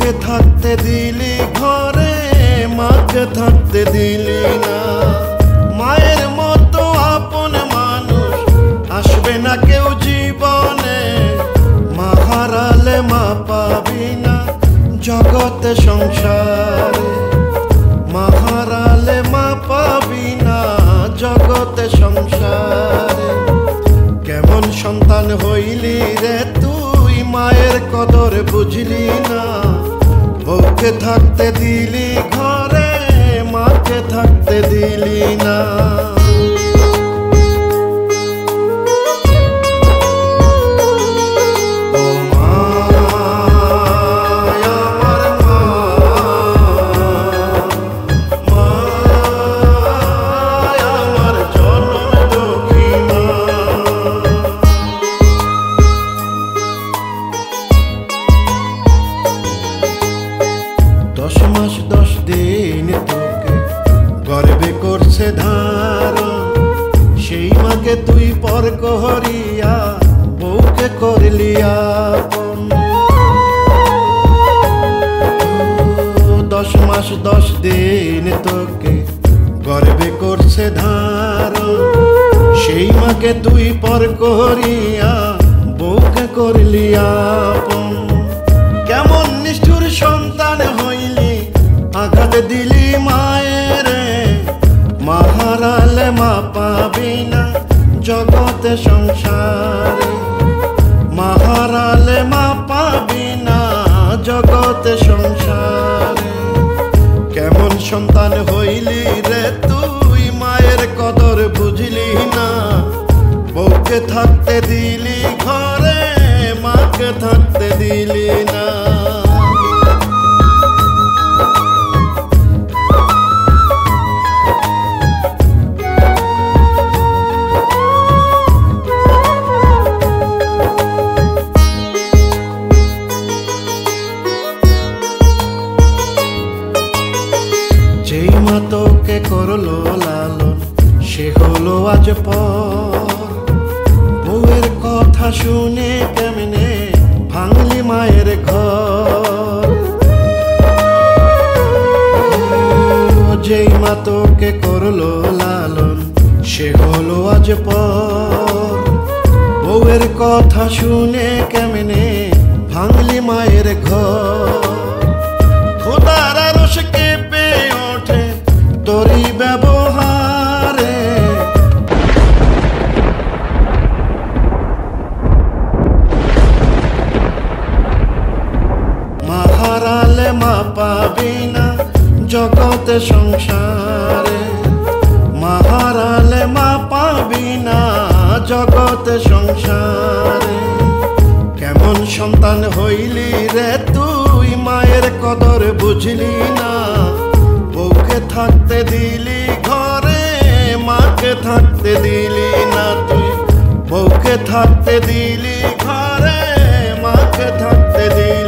বউকে থাকতে দিলি ঘরে, মাকে থাকতে দিলি না। মায়ের মতো আপন মানুষ আসবে না কেউ জীবনে, মা হারালে মা পাবি না জগতে সংসারে। মা হারালে মা পাবি না জগতে সংসারে। কেমন সন্তান হইলি রে তুই, মায়ের কদর বুঝলি না। বউকে থাকতে দিলি ঘরে, মাকে থাকতে দিলি না। দশ মাস 10 দিন তোকে গর্বে করছে ধারণ, সেই মাকে তুই পর করিয়া বউকে করলি আপন। 10 মাস 10 দিন তোকে গর্বে করছে ধারণ, সেই মাকে তুই পর করিয়া বউকে করলি আপন। কেমন নিষ্ঠুর সন্তান হইলি, আঘাত দিলি মায়েরে। মা হারালে মা পাবি না জগতে সংসারে। মা হারালে মা পাবি না জগতে সংসারে। কেমন সন্তান হইলি রে তুই, মায়ের কদর বুঝলি না। বউকে থাকতে দিলি ঘরে, মাকে থাকতে দিলি না। যেই মা তোকে করলো লালন, সে হলো আজ পর। বউয়ের কথা শুনে কেমনে ভাঙলি মায়ের ঘর। যেই মা তোকে করলো লালন, সে হলো আজ পর। বউয়ের কথা শুনে কেমনে ভাঙলি মায়ের ঘর। খোদার আরশ কেঁপে ওঠে তোরই ব্যবহারে। মা হারালে মা পাবি না জগতে সংসারে। মা হারালে মা পাবি না জগতে সংসারে। কেমন সন্তান হইলি রে তুই, মায়ের কদর বুঝলি না। বউকে থাকতে দিলি ঘরে, মাকে থাকতে দিলি না তুই। বউকে থাকতে দিলি ঘরে, মাকে থাকতে দিলি